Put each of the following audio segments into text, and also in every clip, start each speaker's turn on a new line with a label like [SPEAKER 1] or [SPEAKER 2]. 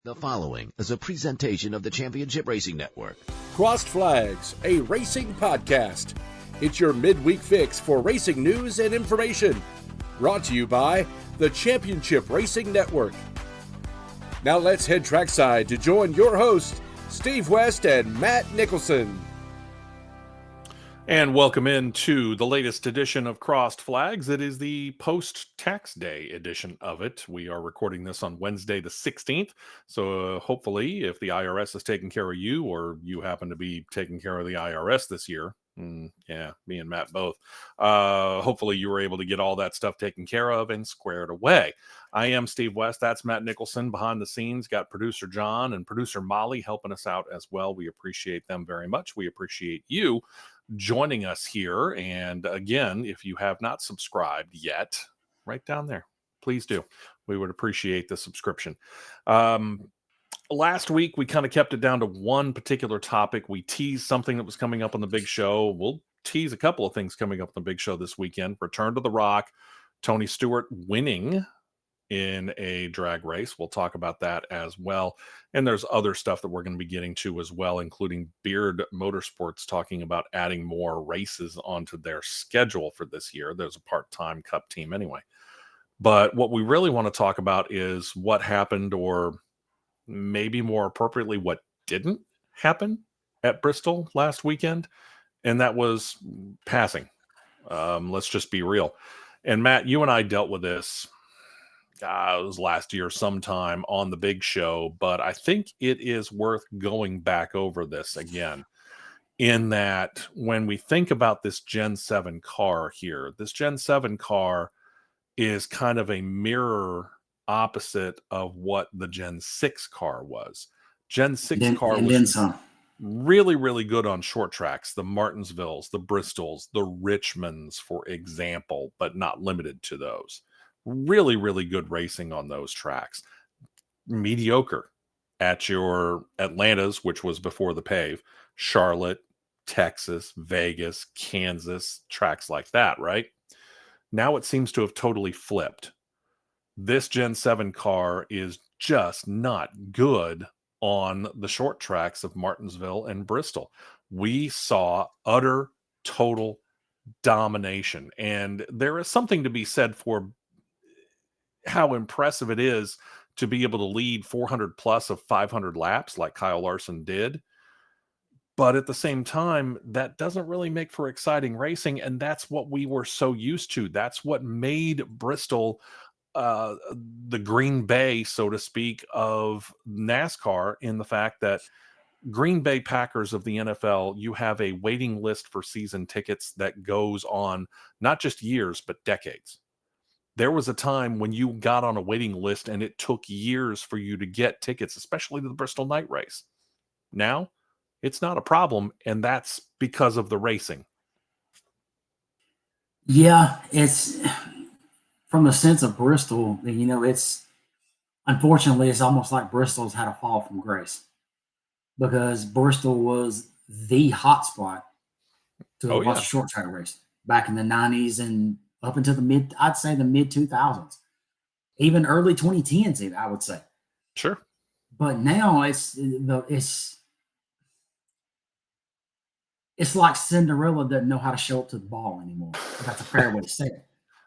[SPEAKER 1] The following is a presentation of the Championship Racing Network.
[SPEAKER 2] Crossed Flags, a racing podcast. It's your midweek fix for racing news and information. Brought to you by the Championship Racing Network. Now let's head trackside to join your hosts, Steve West and Matt Nicholson.
[SPEAKER 3] And welcome into the latest edition of Crossed Flags. It is the post-tax day edition of it. We are recording this on Wednesday the 16th. So hopefully if the IRS is taking care of you, or you happen to be taking care of the IRS this year, yeah, me and Matt both, hopefully you were able to get all that stuff taken care of and squared away. I am Steve West. That's Matt Nicholson behind the scenes. Got producer John and producer Molly helping us out as well. We appreciate them very much. We appreciate you joining us here. And again, if you have not subscribed yet, right down there, please do. We would appreciate the subscription. Last week, we kind of kept it down to one particular topic. We teased something that was coming up on the big show. We'll tease a couple of things coming up on the big show this weekend. Return to the Rock, Tony Stewart winning in a drag race. We'll talk about that as well. And there's other stuff that we're going to be getting to as well, including Beard Motorsports talking about adding more races onto their schedule for this year. There's a part-time Cup team anyway. But what we really want to talk about is what happened, or maybe more appropriately, what didn't happen at Bristol last weekend. And that was passing. Let's just be real. And Matt, you and I dealt with this it was last year sometime on the big show, but I think it is worth going back over this again, in that when we think about this Gen 7 car here, this Gen 7 car is kind of a mirror opposite of what the Gen 6 car was. Gen 6 car was really, really good on short tracks, the Martinsvilles, the Bristols, the Richmonds, for example, but not limited to those. Really, really good racing on those tracks. Mediocre at your Atlantas, which was before the pave, Charlotte, Texas, Vegas, Kansas, tracks like that, right? Now it seems to have totally flipped. This Gen 7 car is just not good on the short tracks of Martinsville and Bristol. We saw utter, total domination. And there is something to be said for how impressive it is to be able to lead 400 plus of 500 laps like Kyle Larson did. But at the same time, that doesn't really make for exciting racing. And that's what we were so used to. That's what made Bristol the Green Bay, so to speak, of NASCAR, in the fact that Green Bay Packers of the NFL, you have a waiting list for season tickets that goes on not just years, but decades. There was a time when you got on a waiting list and it took years for you to get tickets, especially to the Bristol night race. Now, it's not a problem, and that's because of the racing.
[SPEAKER 4] Yeah, it's from the sense of Bristol, it's unfortunately, it's almost like Bristol's had a fall from grace, because Bristol was the hot spot to watch a short track race back in the 90s and up until the mid 2000s, even early 2010s, I would say.
[SPEAKER 3] Sure.
[SPEAKER 4] But now it's like Cinderella doesn't know how to show up to the ball anymore. That's a fair way to say it.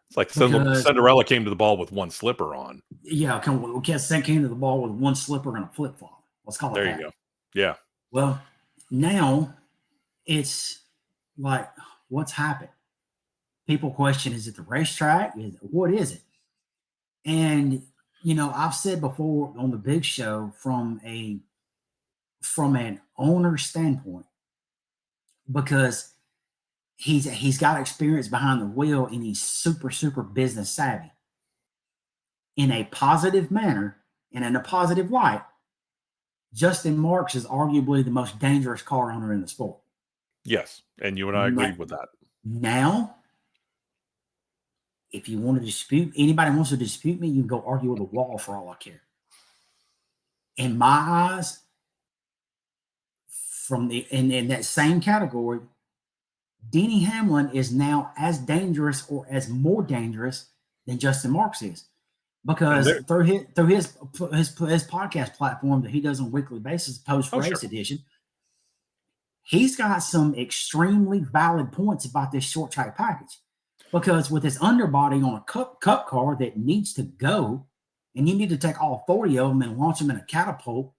[SPEAKER 3] It's like Cinderella came to the ball with one slipper on.
[SPEAKER 4] Yeah, came to the ball with one slipper and a flip flop. Let's call it that.
[SPEAKER 3] There you go. Yeah.
[SPEAKER 4] Well, now it's like, what's happened? People question, is it the racetrack? What is it? And, I've said before on the big show, from an owner standpoint, because he's got experience behind the wheel and he's super, super business savvy in a positive manner and in a positive light. Justin Marks is arguably the most dangerous car owner in the sport.
[SPEAKER 3] Yes. And you and I agreed with that.
[SPEAKER 4] Now, if you want to dispute, anybody wants to dispute me, you can go argue with a wall for all I care. In my eyes, in that same category, Denny Hamlin is now as dangerous or as more dangerous than Justin Marks is. because through his podcast platform that he does on a weekly basis, post race edition, he's got some extremely valid points about this short track package. Because with this underbody on a cup car that needs to go, and you need to take all 40 of them and launch them in a catapult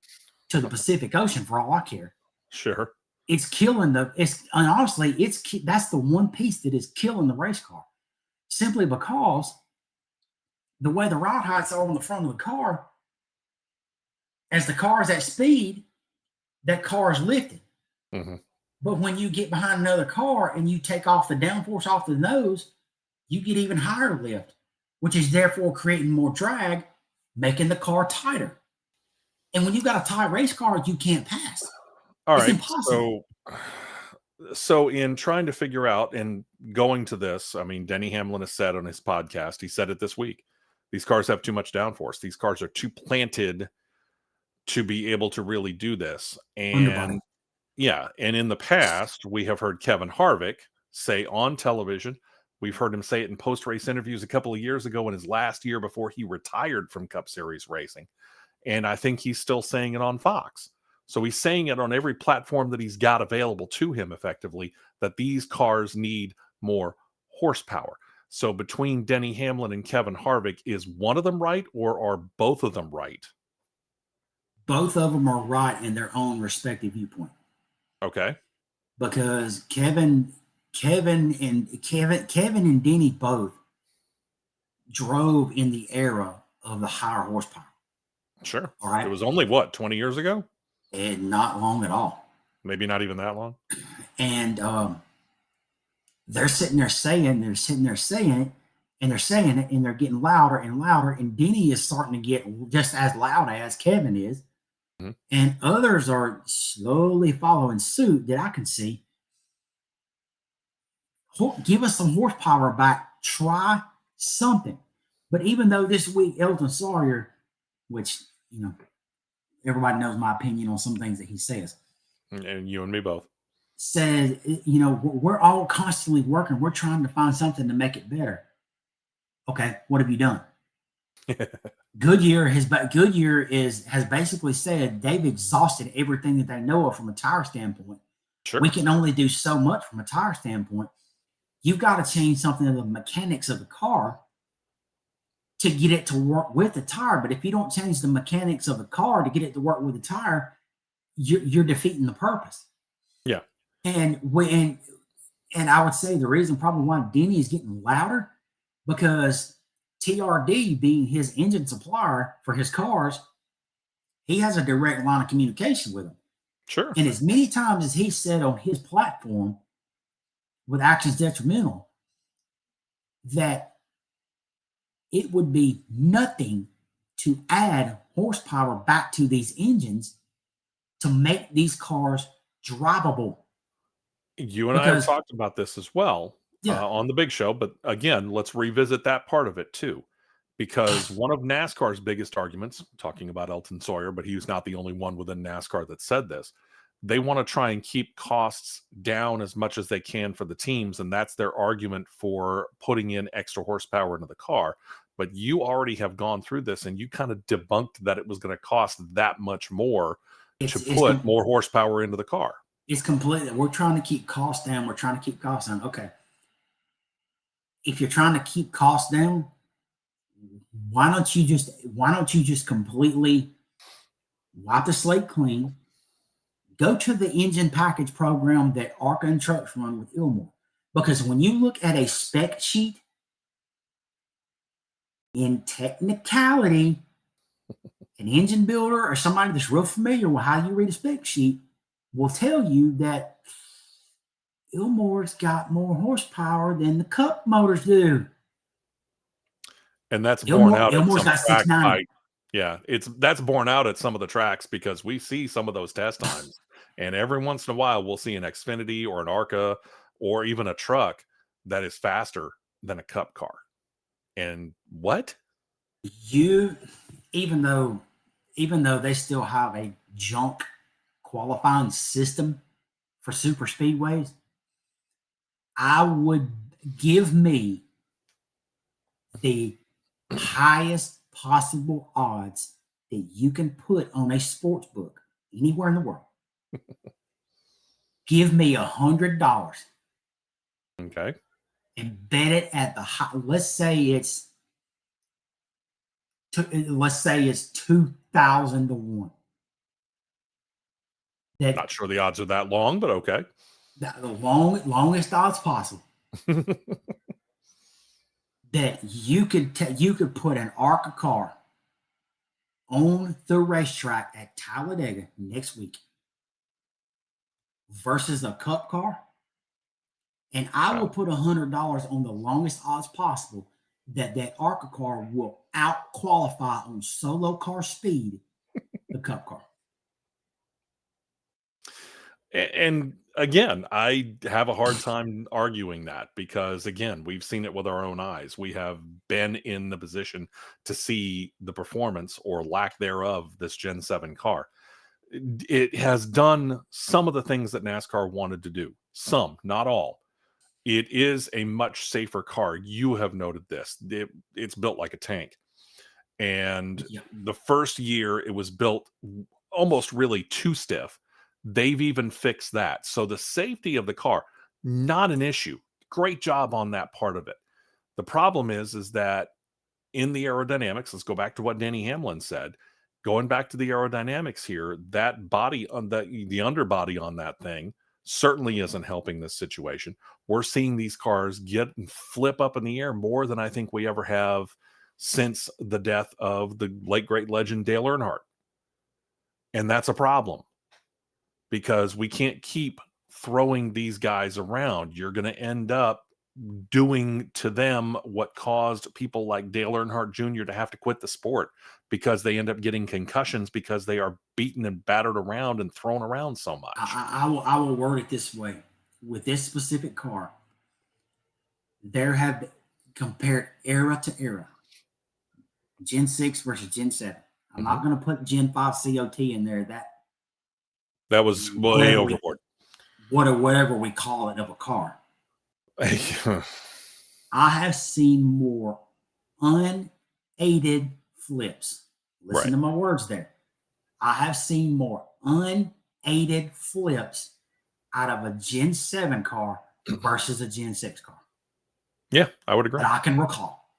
[SPEAKER 4] to the Pacific Ocean for all I care.
[SPEAKER 3] Sure.
[SPEAKER 4] It's killing and honestly, that's the one piece that is killing the race car. Simply because the way the ride heights are on the front of the car, as the car is at speed, that car is lifted.
[SPEAKER 3] Mm-hmm.
[SPEAKER 4] But when you get behind another car and you take off the downforce off the nose, you get even higher lift, which is therefore creating more drag, making the car tighter. And when you've got a tight race car, you can't pass. It's impossible.
[SPEAKER 3] So in trying to figure out and going to this, I mean, Denny Hamlin has said on his podcast, he said it this week, these cars have too much downforce. These cars are too planted to be able to really do this. And and in the past, we have heard Kevin Harvick say on television, we've heard him say it in post-race interviews a couple of years ago in his last year before he retired from Cup Series racing. And I think he's still saying it on Fox. So he's saying it on every platform that he's got available to him effectively, that these cars need more horsepower. So between Denny Hamlin and Kevin Harvick, is one of them right or are both of them right?
[SPEAKER 4] Both of them are right in their own respective viewpoint.
[SPEAKER 3] Okay.
[SPEAKER 4] Because Kevin and Denny both drove in the era of the higher horsepower.
[SPEAKER 3] Sure.
[SPEAKER 4] All right.
[SPEAKER 3] It was only what, 20 years ago?
[SPEAKER 4] And not long at all.
[SPEAKER 3] Maybe not even that long.
[SPEAKER 4] And they're sitting there saying it, and they're saying it, and they're getting louder and louder. And Denny is starting to get just as loud as Kevin is. Mm-hmm. And others are slowly following suit that I can see. Give us some horsepower back. Try something. But even though this week Elton Sawyer, which, you know, everybody knows my opinion on some things that he says.
[SPEAKER 3] And you and me both.
[SPEAKER 4] Said, you know, we're all constantly working. We're trying to find something to make it better. Okay, what have you done? Goodyear has basically said they've exhausted everything that they know of from a tire standpoint.
[SPEAKER 3] Sure.
[SPEAKER 4] We can only do so much from a tire standpoint. You've got to change something in the mechanics of the car to get it to work with the tire. But if you don't change the mechanics of the car to get it to work with the tire, you're defeating the purpose.
[SPEAKER 3] Yeah.
[SPEAKER 4] And I would say the reason probably why Denny is getting louder, because TRD being his engine supplier for his cars, he has a direct line of communication with them.
[SPEAKER 3] Sure.
[SPEAKER 4] And as many times as he said on his platform with Actions Detrimental that it would be nothing to add horsepower back to these engines to make these cars drivable.
[SPEAKER 3] You and I have talked about this as well on the big show, but again, let's revisit that part of it too, because one of NASCAR's biggest arguments, talking about Elton Sawyer, but he's not the only one within NASCAR that said this, they want to try and keep costs down as much as they can for the teams, and that's their argument for putting in extra horsepower into the car. But you already have gone through this, and you kind of debunked that it was going to cost that much more to put more horsepower into the car.
[SPEAKER 4] It's completely, we're trying to keep costs down. We're trying to keep costs down. Okay. If you're trying to keep costs down, why don't you just completely wipe the slate clean, go to the engine package program that ARCA and Trucks run with Ilmor? Because when you look at a spec sheet, in technicality, an engine builder or somebody that's real familiar with how you read a spec sheet will tell you that Ilmor's got more horsepower than the Cup motors do.
[SPEAKER 3] And that's borne out at
[SPEAKER 4] Ilmor's
[SPEAKER 3] some
[SPEAKER 4] got 690.
[SPEAKER 3] Yeah, that's borne out at some of the tracks, because we see some of those test times. And every once in a while, we'll see an Xfinity or an ARCA or even a truck that is faster than a Cup car. And what?
[SPEAKER 4] Even though they still have a junk qualifying system for super speedways, I would give me the highest possible odds that you can put on a sports book anywhere in the world. Give me $100
[SPEAKER 3] Okay.
[SPEAKER 4] and bet it at the high. Let's say it's 2,000 to 1.
[SPEAKER 3] Not sure the odds are that long, but okay.
[SPEAKER 4] The longest odds possible. That you could put an ARCA car on the racetrack at Talladega next week versus a Cup car, and I will put $100 on the longest odds possible that ARCA car will out qualify on solo car speed the Cup car.
[SPEAKER 3] And again, I have a hard time arguing that because, again, we've seen it with our own eyes. We have been in the position to see the performance or lack thereof this Gen 7 car. It has done some of the things that NASCAR wanted to do. Some, not all. It is a much safer car. You have noted this. It's built like a tank. And the first year it was built almost really too stiff. They've even fixed that. So the safety of the car, not an issue. Great job on that part of it. The problem is that in the aerodynamics, let's go back to what Denny Hamlin said. Going back to the aerodynamics here, that body on the underbody on that thing certainly isn't helping this situation. We're seeing these cars get and flip up in the air more than I think we ever have since the death of the late great legend Dale Earnhardt. And that's a problem because we can't keep throwing these guys around. You're going to end up doing to them what caused people like Dale Earnhardt Jr. to have to quit the sport because they end up getting concussions because they are beaten and battered around and thrown around so much.
[SPEAKER 4] I will word it this way. With this specific car, there have been compared era to era. Gen 6 versus Gen 7. I'm not going to put Gen 5 COT in there. That
[SPEAKER 3] was way overboard.
[SPEAKER 4] Whatever we call it of a car. I have seen more unaided flips. Listen to my words there. I have seen more unaided flips out of a Gen 7 car versus a Gen 6 car.
[SPEAKER 3] Yeah, I would agree.
[SPEAKER 4] That I can recall.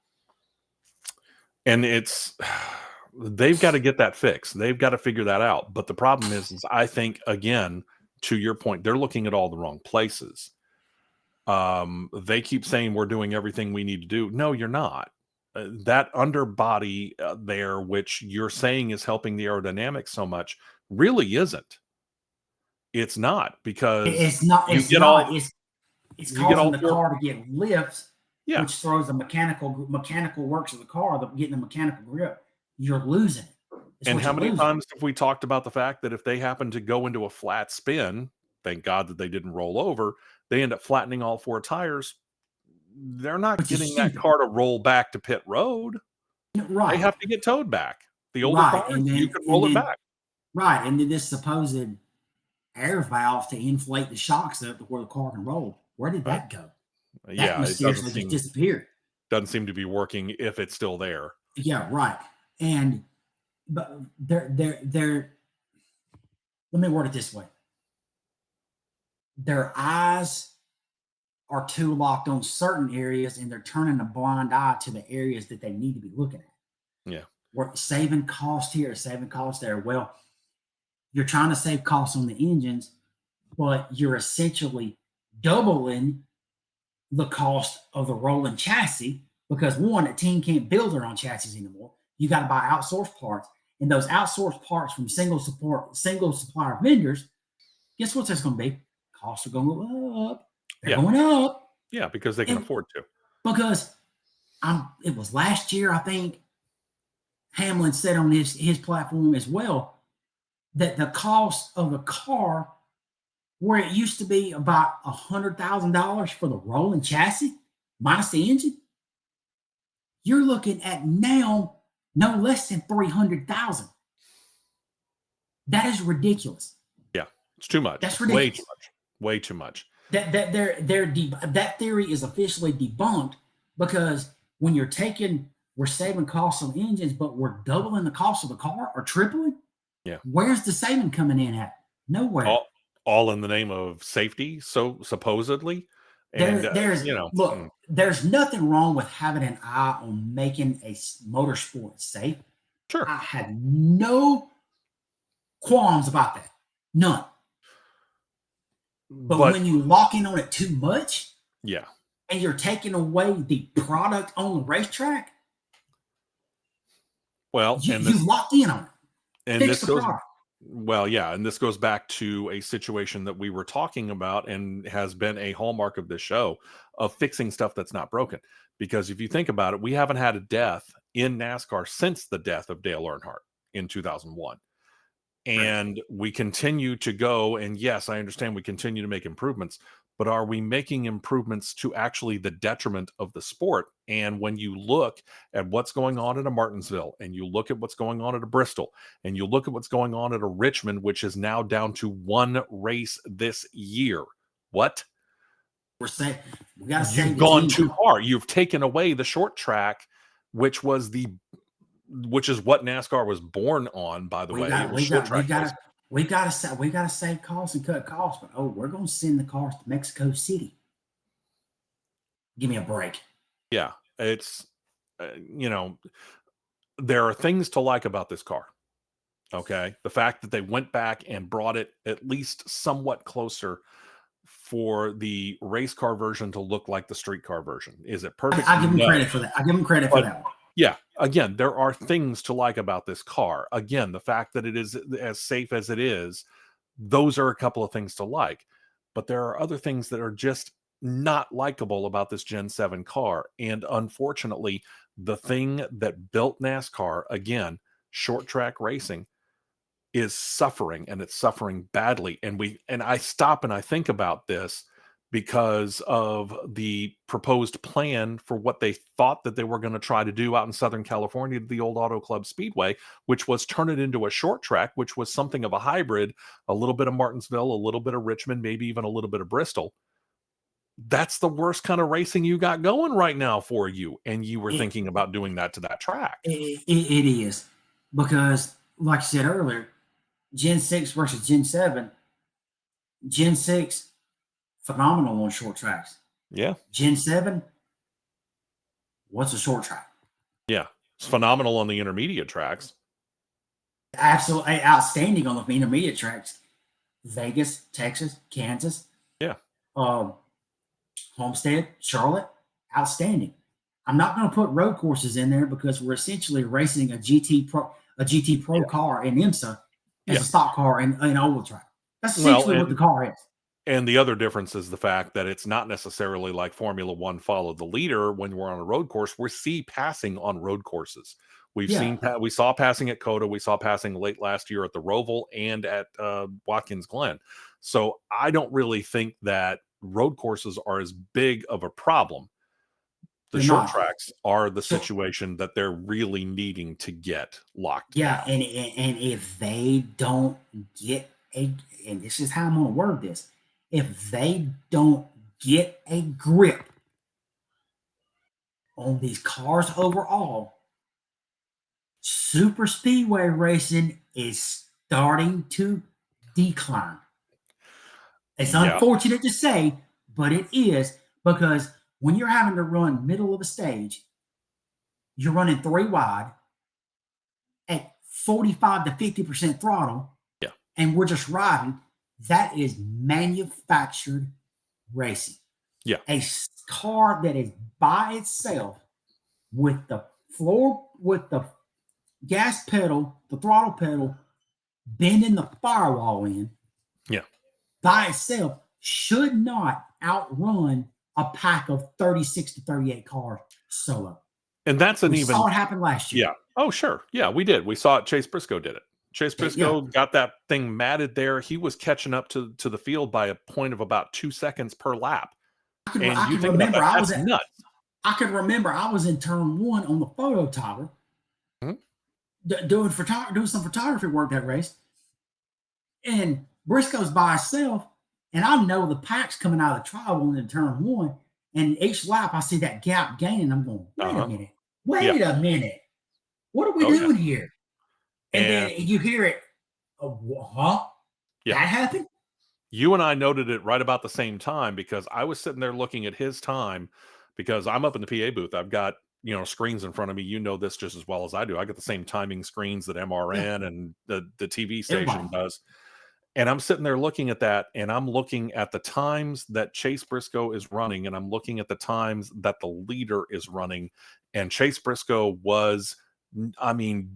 [SPEAKER 3] And they've got to get that fixed. They've got to figure that out. But the problem is I think, again, to your point, they're looking at all the wrong places. They keep saying we're doing everything we need to do. No, you're not. That underbody there, which you're saying is helping the aerodynamics so much, really isn't. It's not because
[SPEAKER 4] it's not. It's not. It's causing the car to get lifts, which throws the mechanical works of the car, getting the mechanical grip. You're losing it.
[SPEAKER 3] And how many times have we talked about the fact that if they happen to go into a flat spin, thank God that they didn't roll over, they end up flattening all four tires. They're not getting that car to roll back to pit road.
[SPEAKER 4] Right.
[SPEAKER 3] They have to get towed back. The older cars, you can roll it back.
[SPEAKER 4] Right. And then this supposed air valve to inflate the shocks up to where the car can roll. Where did that go? That mysteriously just disappeared.
[SPEAKER 3] Doesn't seem to be working if it's still there.
[SPEAKER 4] Yeah, right. But they're let me word it this way. Their eyes are too locked on certain areas and they're turning a blind eye to the areas that they need to be looking at.
[SPEAKER 3] Yeah.
[SPEAKER 4] We're saving cost here, saving cost there. Well, you're trying to save costs on the engines, but you're essentially doubling the cost of the rolling chassis because one, a team can't build their own chassis anymore. You got to buy outsourced parts, and those outsourced parts from single supplier vendors. Guess what that's going to be? Costs are going to go up. They're going up.
[SPEAKER 3] Yeah, because they can afford to.
[SPEAKER 4] Because it was last year, I think, Hamlin said on his platform as well that the cost of a car, where it used to be about $100,000 for the rolling chassis minus the engine, you're looking at now no less than $300,000. That is ridiculous.
[SPEAKER 3] Yeah, it's too much.
[SPEAKER 4] That's ridiculous.
[SPEAKER 3] Way too much. Way too much.
[SPEAKER 4] That theory is officially debunked because when you're taking we're saving costs on engines, but we're doubling the cost of the car or tripling.
[SPEAKER 3] Yeah.
[SPEAKER 4] Where's the saving coming in at? Nowhere.
[SPEAKER 3] All in the name of safety, so supposedly. And
[SPEAKER 4] there's nothing wrong with having an eye on making a motorsport safe.
[SPEAKER 3] Sure.
[SPEAKER 4] I have no qualms about that. None. But when you lock in on it too much,
[SPEAKER 3] yeah,
[SPEAKER 4] and you're taking away the product on the racetrack,
[SPEAKER 3] well,
[SPEAKER 4] you've locked in on it.
[SPEAKER 3] And
[SPEAKER 4] Fix the product.
[SPEAKER 3] Well, yeah, and this goes back to a situation that we were talking about and has been a hallmark of this show of fixing stuff that's not broken. Because if you think about it, we haven't had a death in NASCAR since the death of Dale Earnhardt in 2001. And we continue to go, and yes, I understand we continue to make improvements, but are we making improvements to actually the detriment of the sport? And when you look at what's going on at a Martinsville, and you look at what's going on at a Bristol, and you look at what's going on at a Richmond, which is now down to one race this year, what?
[SPEAKER 4] We're saying we got to say
[SPEAKER 3] you've gone too far. You've taken away the short track, which is what NASCAR was born on, by the way.
[SPEAKER 4] We got to save costs and cut costs, but we're going to send the cars to Mexico City. Give me a break.
[SPEAKER 3] Yeah, it's there are things to like about this car. Okay, the fact that they went back and brought it at least somewhat closer for the race car version to look like the street car version. Is it perfect?
[SPEAKER 4] I give them credit for that. I give them credit for that one.
[SPEAKER 3] Yeah, again, there are things to like about this car. Again, the fact that it is as safe as it is, those are a couple of things to like. But there are other things that are just not likable about this Gen 7 car. And unfortunately, the thing that built NASCAR, again, short track racing, is suffering, and it's suffering badly. And I stop and I think about this because of the proposed plan for what they thought that they were going to try to do out in Southern California, the old Auto Club Speedway, which was turn it into a short track, which was something of a hybrid, a little bit of Martinsville, a little bit of Richmond, maybe even a little bit of Bristol. That's the worst kind of racing you got going right now for you. And you were thinking about doing that to that track.
[SPEAKER 4] It is. Because, like I said earlier, Gen 6 versus Gen 7, Gen 6, phenomenal on short tracks.
[SPEAKER 3] Yeah.
[SPEAKER 4] Gen 7, what's a short track?
[SPEAKER 3] Yeah. It's phenomenal on the intermediate tracks.
[SPEAKER 4] Absolutely outstanding on the intermediate tracks. Vegas, Texas, Kansas.
[SPEAKER 3] Yeah.
[SPEAKER 4] Homestead, Charlotte, outstanding. I'm not going to put road courses in there because we're essentially racing a GT Pro car in IMSA as a stock car in oval track. That's essentially what the car is.
[SPEAKER 3] And the other difference is the fact that it's not necessarily like Formula One follow the leader when we're on a road course. We see passing on road courses. We saw passing at COTA. We saw passing late last year at the Roval and at Watkins Glen. So I don't really think that road courses are as big of a problem. The short tracks are the situation that they're really needing to get locked down.
[SPEAKER 4] And if they don't get and this is how I'm going to word this, if they don't get a grip on these cars overall, super speedway racing is starting to decline. It's unfortunate to say, but it is, because when you're having to run middle of a stage, you're running 3 wide at 45 to 50% throttle, and we're just riding. That is manufactured racing.
[SPEAKER 3] Yeah.
[SPEAKER 4] A car that is by itself with the gas pedal, the throttle pedal, bending the firewall in.
[SPEAKER 3] Yeah.
[SPEAKER 4] By itself should not outrun a pack of 36 to 38 cars solo.
[SPEAKER 3] And that's
[SPEAKER 4] we saw it happen last year.
[SPEAKER 3] Yeah. Oh, sure. Yeah, we did. We saw it. Chase Briscoe did it. Chase Briscoe got that thing matted there. He was catching up to the field by a point of about 2 seconds per lap.
[SPEAKER 4] I can remember I was in turn 1 on the photo tower doing some photography work that race. And Briscoe's by himself, and I know the pack's coming out of the trial in turn 1. And each lap I see that gap gaining. I'm going, wait a minute. wait a minute. What are we doing here? And then you hear it. Huh?
[SPEAKER 3] Yeah.
[SPEAKER 4] That happened?
[SPEAKER 3] You and I noted it right about the same time because I was sitting there looking at his time because I'm up in the PA booth. I've got, screens in front of me. You know this just as well as I do. I got the same timing screens that MRN and the TV station does. And I'm sitting there looking at that, and I'm looking at the times that Chase Briscoe is running, and I'm looking at the times that the leader is running. And Chase Briscoe was,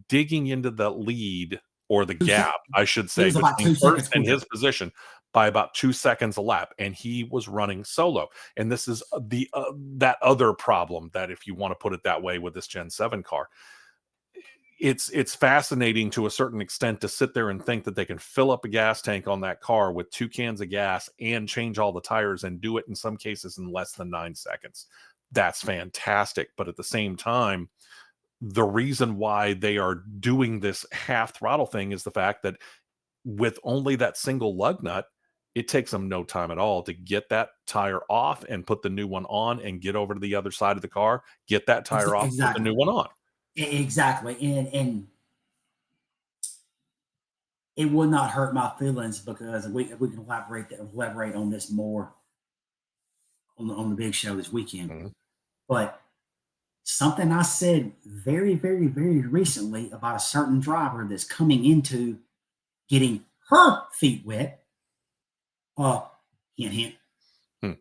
[SPEAKER 3] digging into the lead or the gap, I should say, between first and his position by about 2 seconds a lap, and he was running solo. And this is that other problem that, if you want to put it that way, with this Gen 7 car. It's fascinating to a certain extent to sit there and think that they can fill up a gas tank on that car with 2 cans of gas and change all the tires and do it in some cases in less than 9 seconds. That's fantastic. But at the same time, the reason why they are doing this half throttle thing is the fact that with only that single lug nut, it takes them no time at all to get that tire off and put the new one on and get over to the other side of the car, get that tire off, put the new one on.
[SPEAKER 4] Exactly. And it would not hurt my feelings because we can elaborate on this more on the big show this weekend.
[SPEAKER 3] Mm-hmm.
[SPEAKER 4] But something I said very, very, very recently about a certain driver that's coming into getting her feet wet. Hint, hint.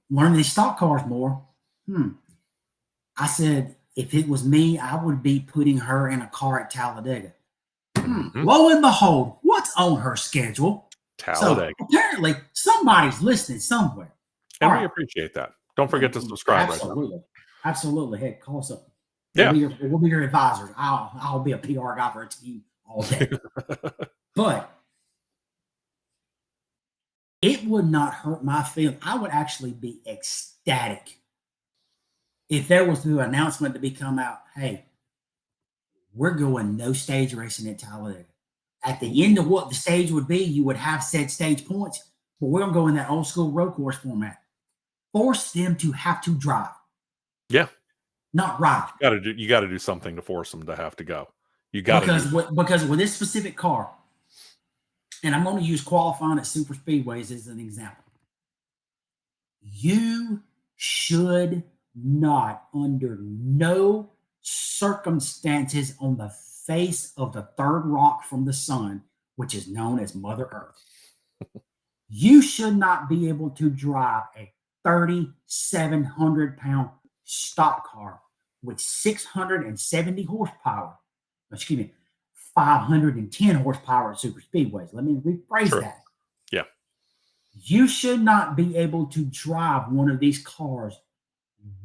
[SPEAKER 4] Learn these stock cars more. I said, if it was me, I would be putting her in a car at Talladega. Lo and behold, what's on her schedule?
[SPEAKER 3] Talladega.
[SPEAKER 4] So apparently, somebody's listening somewhere.
[SPEAKER 3] And we appreciate that. Don't forget to subscribe.
[SPEAKER 4] Absolutely. Hey, call us up.
[SPEAKER 3] Yeah.
[SPEAKER 4] We'll be your advisors. I'll be a PR guy for a team all day. But it would not hurt my feelings. I would actually be ecstatic if there was an announcement to be come out, hey, we're going no stage racing at Talladega. At the end of what the stage would be, you would have said stage points, but we're going to go in that old school road course format. Force them to have to drive.
[SPEAKER 3] Yeah.
[SPEAKER 4] Not ride.
[SPEAKER 3] You got to do something to force them to have to go. You got
[SPEAKER 4] to because with this specific car, and I'm going to use qualifying at super speedways as an example. You should not, under no circumstances on the face of the third rock from the sun, which is known as Mother Earth, you should not be able to drive a 3,700-pound stock car with 670 horsepower. Excuse me, 510 horsepower at super speedways. Let me rephrase that.
[SPEAKER 3] Yeah.
[SPEAKER 4] You should not be able to drive one of these cars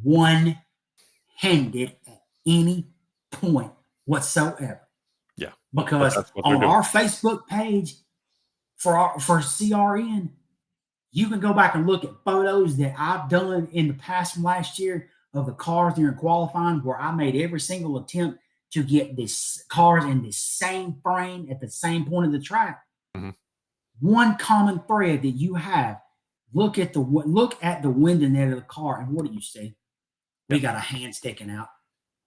[SPEAKER 4] one-handed at any point whatsoever.
[SPEAKER 3] Yeah.
[SPEAKER 4] Because on our Facebook page for CRN, you can go back and look at photos that I've done in the past from last year of the cars during qualifying where I made every single attempt to get this cars in the same frame at the same point of the track. One common thread that you have, look at the window net of the car, and what do you see? We got a hand sticking out,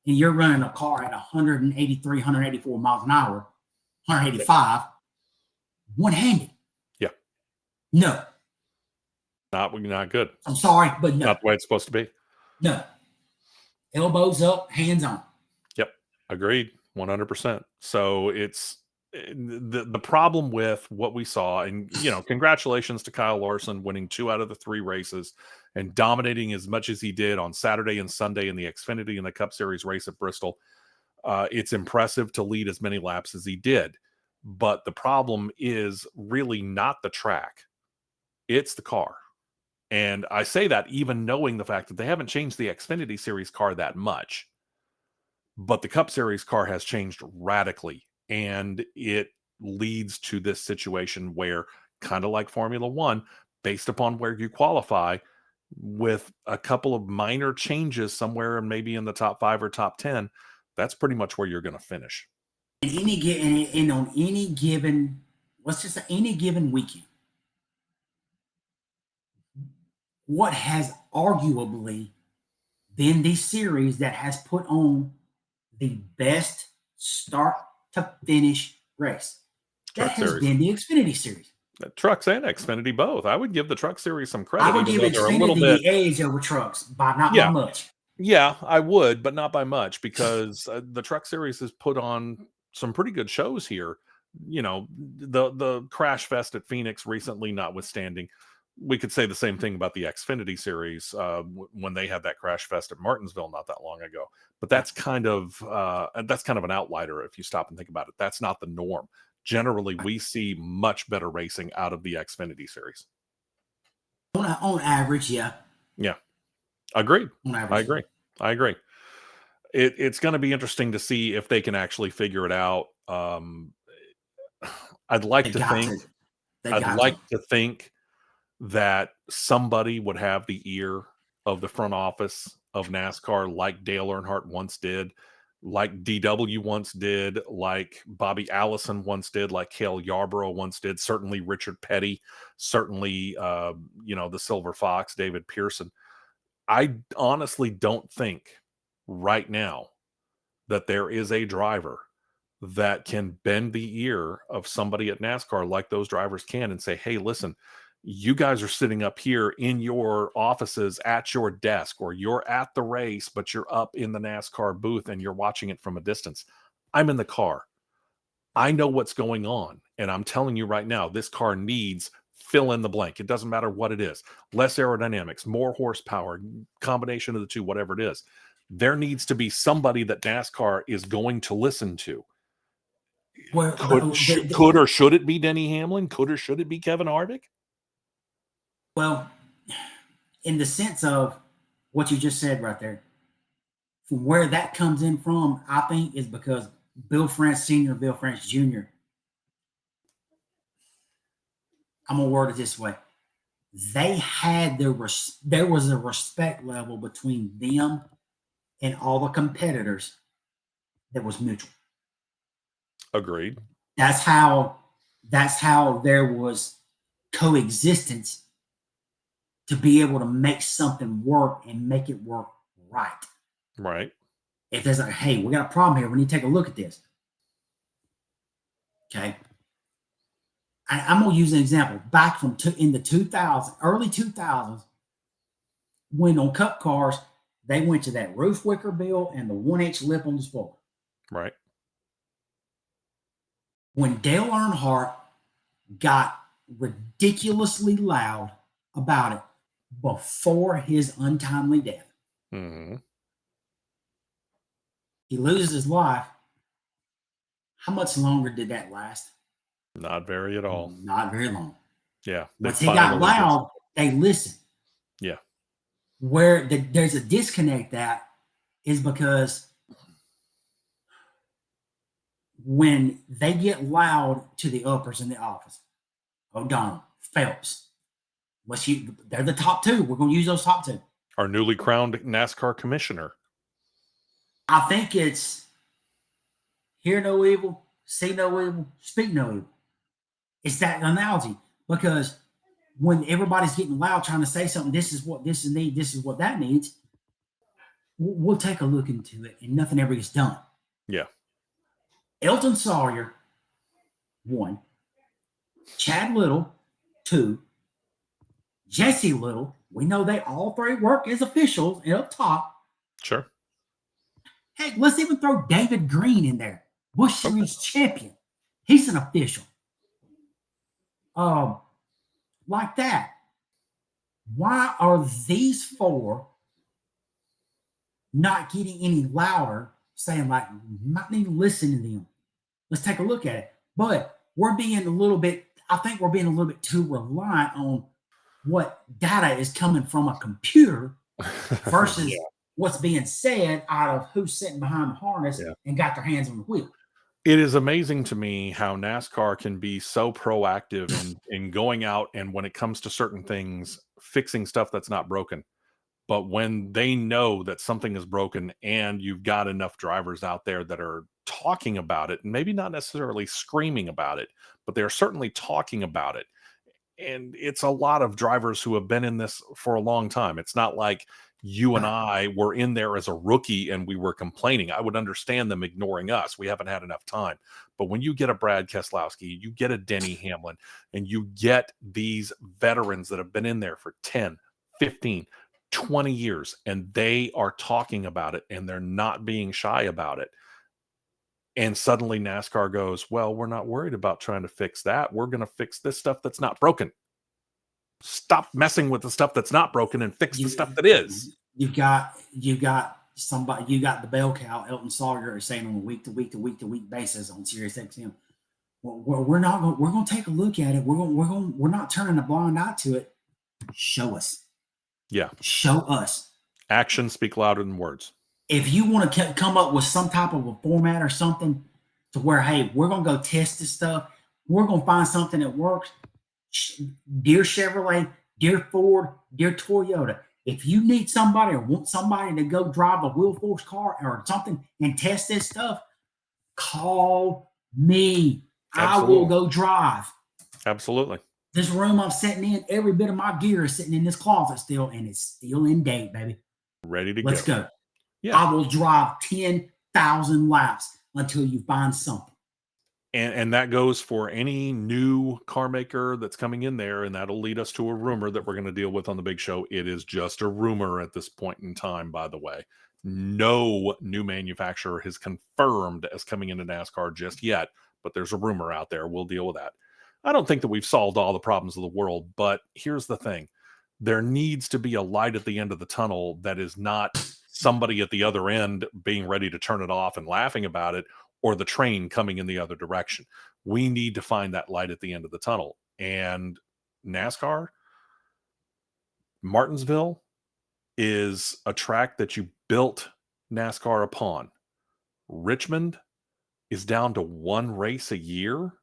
[SPEAKER 4] and you're running a car at 183, 184 miles an hour, 185, one-handed.
[SPEAKER 3] Yeah.
[SPEAKER 4] No.
[SPEAKER 3] Not good.
[SPEAKER 4] I'm sorry, but no.
[SPEAKER 3] Not the way it's supposed to be.
[SPEAKER 4] No. Elbows up, hands on.
[SPEAKER 3] Yep. Agreed. 100%. So it's the problem with what we saw, and congratulations to Kyle Larson winning 2 out of the 3 races and dominating as much as he did on Saturday and Sunday in the Xfinity and the Cup Series race at Bristol. It's impressive to lead as many laps as he did, but the problem is really not the track. It's the car. And I say that even knowing the fact that they haven't changed the Xfinity Series car that much, but the Cup Series car has changed radically. And it leads to this situation where, kind of like Formula One, based upon where you qualify, with a couple of minor changes somewhere and maybe in the top 5 or top 10, that's pretty much where you're going to finish.
[SPEAKER 4] On any given weekend, what has arguably been the series that has put on the best start to finish race. That
[SPEAKER 3] Truck
[SPEAKER 4] has
[SPEAKER 3] Series.
[SPEAKER 4] been the Xfinity Series.
[SPEAKER 3] Trucks and Xfinity both. I would give the Truck Series some credit.
[SPEAKER 4] I would give
[SPEAKER 3] even though they're a little
[SPEAKER 4] Xfinity
[SPEAKER 3] bit,
[SPEAKER 4] the edge over trucks, by not
[SPEAKER 3] Yeah.
[SPEAKER 4] by much.
[SPEAKER 3] Yeah, I would, but not by much, because the Truck Series has put on some pretty good shows here. You know, the crash fest at Phoenix recently notwithstanding, we could say the same thing about the Xfinity Series when they had that crash fest at Martinsville not that long ago. But that's kind of an outlier if you stop and think about it. That's not the norm. Generally, we see much better racing out of the Xfinity Series.
[SPEAKER 4] On average, yeah.
[SPEAKER 3] Yeah, agreed.
[SPEAKER 4] On average,
[SPEAKER 3] I agree. It's going to be interesting to see if they can actually figure it out. I'd like to think that somebody would have the ear of the front office of NASCAR, like Dale Earnhardt once did, like DW once did, like Bobby Allison once did, like Cale Yarborough once did, certainly Richard Petty, certainly the Silver Fox, David Pearson. I honestly don't think right now that there is a driver that can bend the ear of somebody at NASCAR like those drivers can and say, hey, listen, you guys are sitting up here in your offices at your desk, or you're at the race, but you're up in the NASCAR booth and you're watching it from a distance. I'm in the car. I know what's going on. And I'm telling you right now, this car needs fill in the blank. It doesn't matter what it is. Less aerodynamics, more horsepower, combination of the two, whatever it is. There needs to be somebody that NASCAR is going to listen to.
[SPEAKER 4] Well,
[SPEAKER 3] could or should it be Denny Hamlin? Could or should it be Kevin Harvick?
[SPEAKER 4] Well, in the sense of what you just said right there, from where that comes in from, I think is because Bill France Sr., Bill France Jr., I'm going to word it this way. They had there was a respect level between them and all the competitors that was mutual.
[SPEAKER 3] Agreed.
[SPEAKER 4] That's how there was coexistence to be able to make something work and make it work right.
[SPEAKER 3] Right.
[SPEAKER 4] If there's like, hey, we got a problem here, we need to take a look at this. Okay. I'm going to use an example back from in the 2000s, early 2000s, when on Cup cars, they went to that roof wicker bill and the 1-inch lip on the spoiler.
[SPEAKER 3] Right.
[SPEAKER 4] When Dale Earnhardt got ridiculously loud about it before his untimely death, he loses his life. How much longer did that last?
[SPEAKER 3] Not very at all.
[SPEAKER 4] Not very long.
[SPEAKER 3] Yeah.
[SPEAKER 4] Once he got loud, they listened.
[SPEAKER 3] Yeah.
[SPEAKER 4] Where there's a disconnect that is because when they get loud to the uppers in the office, O'Donnell, Phelps, they're the top two. We're going to use those top two.
[SPEAKER 3] Our newly crowned NASCAR commissioner.
[SPEAKER 4] I think it's hear no evil, see no evil, speak no evil. It's that analogy, because when everybody's getting loud trying to say something, this is what this needs, this is what that needs, we'll take a look into it, and nothing ever gets done.
[SPEAKER 3] Yeah.
[SPEAKER 4] Elton Sawyer, 1. Chad Little, 2. Jesse Little, we know they all three work as officials and up top.
[SPEAKER 3] Sure.
[SPEAKER 4] Hey, let's even throw David Green in there. Busch Series champion. He's an official. Like that. Why are these 4 not getting any louder, saying like, might need to listen to them? Let's take a look at it. But we're being a little bit too reliant on what data is coming from a computer versus what's being said out of who's sitting behind the harness and got their hands on the wheel.
[SPEAKER 3] It is amazing to me how NASCAR can be so proactive in going out and, when it comes to certain things, fixing stuff that's not broken. But when they know that something is broken and you've got enough drivers out there that are talking about it, and maybe not necessarily screaming about it, but they're certainly talking about it. And it's a lot of drivers who have been in this for a long time. It's not like, you and I were in there as a rookie and we were complaining, I would understand them ignoring us. We haven't had enough time. But when you get a Brad Keselowski, you get a Denny Hamlin, and you get these veterans that have been in there for 10, 15, 20 years, and they are talking about it and they're not being shy about it. And suddenly NASCAR goes, well, we're not worried about trying to fix that. We're going to fix this stuff that's not broken. Stop messing with the stuff that's not broken and fix the stuff that is.
[SPEAKER 4] You got somebody. You got the bell cow, Elton Sawyer, is saying on a week to week basis on Sirius XM. We're not going. We're going to take a look at it. We're not turning a blind eye to it. Show us.
[SPEAKER 3] Yeah.
[SPEAKER 4] Show us.
[SPEAKER 3] Actions speak louder than words.
[SPEAKER 4] If you want to come up with some type of a format or something to where, hey, we're going to go test this stuff. We're going to find something that works. Dear Chevrolet, dear Ford, dear Toyota, if you need somebody or want somebody to go drive a wheel force car or something and test this stuff, call me.
[SPEAKER 3] Absolutely.
[SPEAKER 4] I will go drive.
[SPEAKER 3] Absolutely.
[SPEAKER 4] This room I'm sitting in, every bit of my gear is sitting in this closet still, and it's still in date, baby.
[SPEAKER 3] Ready to
[SPEAKER 4] Let's go.
[SPEAKER 3] Yeah.
[SPEAKER 4] I will drive 10,000 laps until you find something.
[SPEAKER 3] And that goes for any new car maker that's coming in there, and that'll lead us to a rumor that we're going to deal with on the big show. It is just a rumor at this point in time, by the way. No new manufacturer has confirmed as coming into NASCAR just yet, but there's a rumor out there. We'll deal with that. I don't think that we've solved all the problems of the world, but here's the thing. There needs to be a light at the end of the tunnel that is not somebody at the other end being ready to turn it off and laughing about it, or the train coming in the other direction. We need to find that light at the end of the tunnel. And NASCAR, Martinsville is a track that you built NASCAR upon. Richmond is down to one race a year.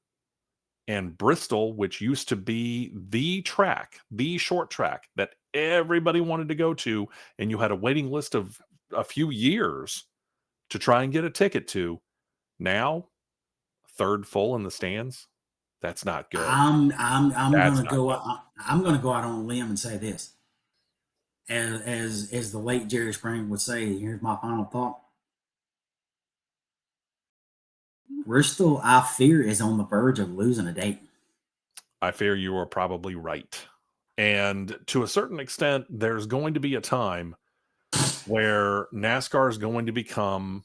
[SPEAKER 3] And Bristol, which used to be the track, the short track that everybody wanted to go to, and you had a waiting list of a few years to try and get a ticket to, now third full in the stands. That's not good.
[SPEAKER 4] I'm gonna go out on a limb and say this. As the late Jerry Springer would say, here's my final thought. Bristol, I fear, is on the verge of losing a date.
[SPEAKER 3] I fear you are probably right. And to a certain extent, there's going to be a time where NASCAR is going to become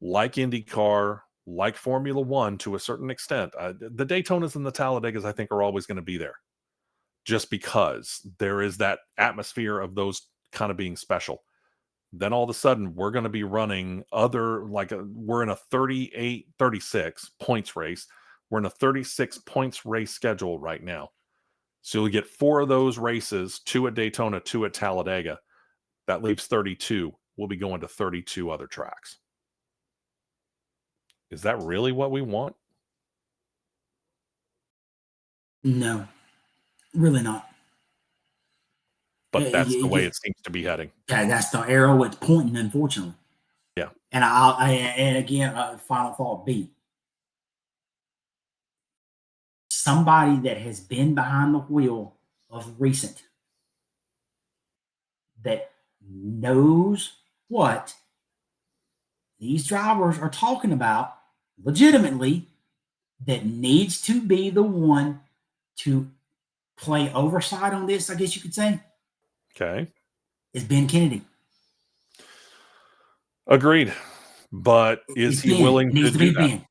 [SPEAKER 3] like IndyCar, like Formula One to a certain extent. The Daytonas and the Talladegas, I think, are always going to be there just because there is that atmosphere of those kind of being special. Then all of a sudden, we're going to be running we're in a 36 points race. We're in a 36 points race schedule right now. So you'll get 4 of those races, 2 at Daytona, 2 at Talladega. That leaves 32. We'll be going to 32 other tracks. Is that really what we want?
[SPEAKER 4] No, really not.
[SPEAKER 3] But that's the way it seems to be heading.
[SPEAKER 4] Yeah, that's the arrow it's pointing, unfortunately.
[SPEAKER 3] Yeah.
[SPEAKER 4] And again, final thought B. Somebody that has been behind the wheel of recent that knows what these drivers are talking about legitimately, that needs to be the one to play oversight on this, I guess you could say.
[SPEAKER 3] Okay.
[SPEAKER 4] Is Ben Kennedy.
[SPEAKER 3] Agreed. But is he willing to do that?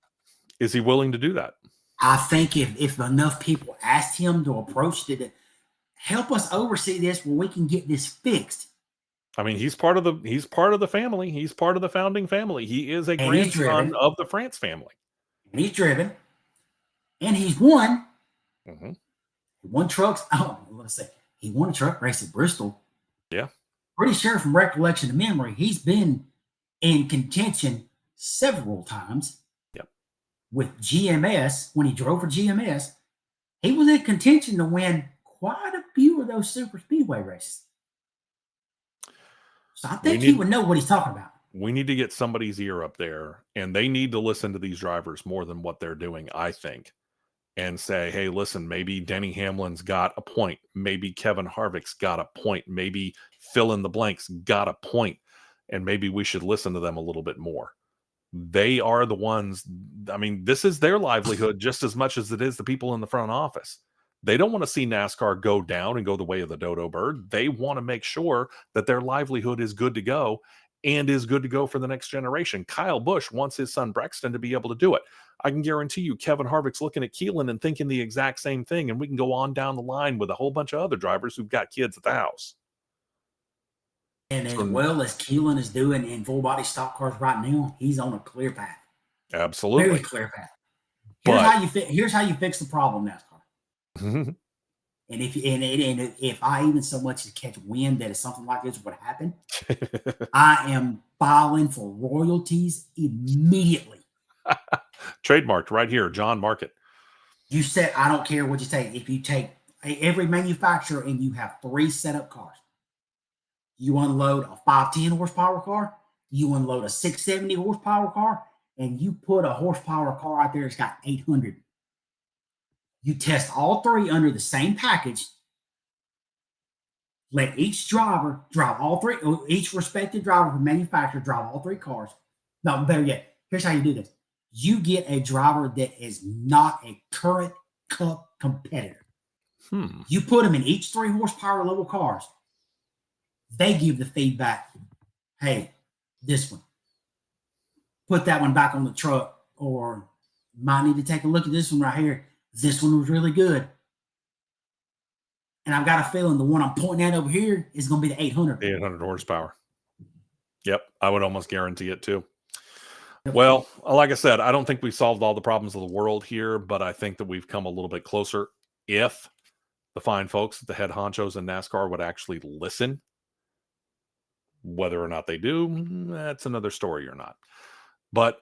[SPEAKER 3] Is he willing to do that?
[SPEAKER 4] I think if enough people asked him to approach to help us oversee this where we can get this fixed.
[SPEAKER 3] I mean, he's part of the family. He's part of the founding family. He is a grandson of the France family.
[SPEAKER 4] And he's driven. And he's won.
[SPEAKER 3] Mm-hmm.
[SPEAKER 4] He won trucks. Oh, let's say he won a truck race at Bristol.
[SPEAKER 3] Yeah.
[SPEAKER 4] Pretty sure from recollection to memory, he's been in contention several times.
[SPEAKER 3] Yep.
[SPEAKER 4] With GMS, when he drove for GMS, he was in contention to win quite a few of those super speedway races. So I think he would know what he's talking about.
[SPEAKER 3] We need to get somebody's ear up there, and they need to listen to these drivers more than what they're doing, I think. and say, hey, listen, maybe Denny Hamlin's got a point. Maybe Kevin Harvick's got a point. Maybe fill in the blanks got a point. And maybe we should listen to them a little bit more. They are the ones, I mean, this is their livelihood just as much as it is the people in the front office. They don't want to see NASCAR go down and go the way of the dodo bird. They want to make sure that their livelihood is good to go and is good to go for the next generation. Kyle Busch wants his son Brexton to be able to do it. I can guarantee you Kevin Harvick's looking at Keelan and thinking the exact same thing, and we can go on down the line with a whole bunch of other drivers who've got kids at the house.
[SPEAKER 4] And as well as Keelan is doing in full-body stock cars right now, he's on a clear path.
[SPEAKER 3] Absolutely.
[SPEAKER 4] Very clear path. Here's how you fix the problem, NASCAR. And if I even so much as catch wind that something like this would happen, I am filing for royalties immediately.
[SPEAKER 3] Trademarked right here, John Market.
[SPEAKER 4] You said, I don't care what you say. If you take every manufacturer and you have 3 setup cars, you unload a 510 horsepower car, you unload a 670 horsepower car, and you put a horsepower car out there that's got 800. You test all 3 under the same package. Let each driver drive all 3, each respective driver from manufacturer drive all 3 cars. No, better yet, here's how you do this. You get a driver that is not a current Cup competitor. You put them in each 3 horsepower level cars. They give the feedback, hey, this one. Put that one back on the truck, or might need to take a look at this one right here. This one was really good. And I've got a feeling the one I'm pointing at over here is going to be the 800.
[SPEAKER 3] 800 horsepower. Yep, I would almost guarantee it too. Well, like I said, I don't think we solved all the problems of the world here, but I think that we've come a little bit closer. If the fine folks at the head honchos in NASCAR would actually listen, whether or not they do, that's another story or not. But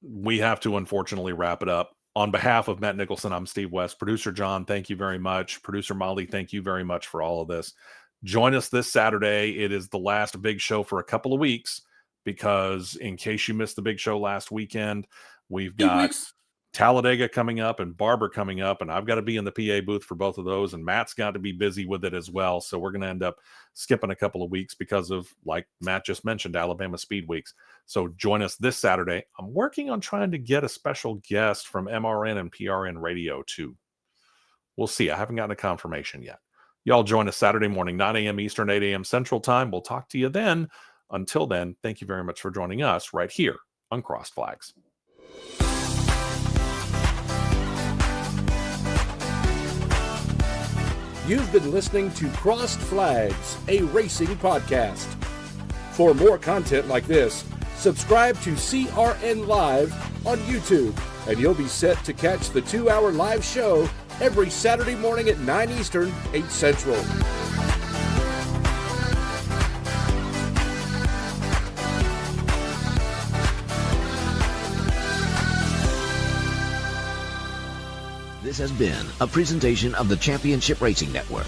[SPEAKER 3] we have to, unfortunately, wrap it up. On behalf of Matt Nicholson, I'm Steve West. Producer John, thank you very much. Producer Molly, thank you very much for all of this. Join us this Saturday. It is the last big show for a couple of weeks, because in case you missed the big show last weekend, we've got Talladega coming up and Barber coming up, and I've got to be in the PA booth for both of those, and Matt's got to be busy with it as well. So we're going to end up skipping a couple of weeks because of, like Matt just mentioned, Alabama Speed Weeks. So join us this Saturday. I'm working on trying to get a special guest from MRN and PRN Radio too. We'll see. I haven't gotten a confirmation yet. Y'all join us Saturday morning, 9 a.m. Eastern, 8 a.m. Central Time. We'll talk to you then. Until then, thank you very much for joining us right here on Crossed Flags.
[SPEAKER 2] You've been listening to Crossed Flags, a racing podcast. For more content like this, subscribe to CRN Live on YouTube, and you'll be set to catch the 2-hour live show every Saturday morning at 9 Eastern, 8 Central.
[SPEAKER 1] This has been a presentation of the Championship Racing Network.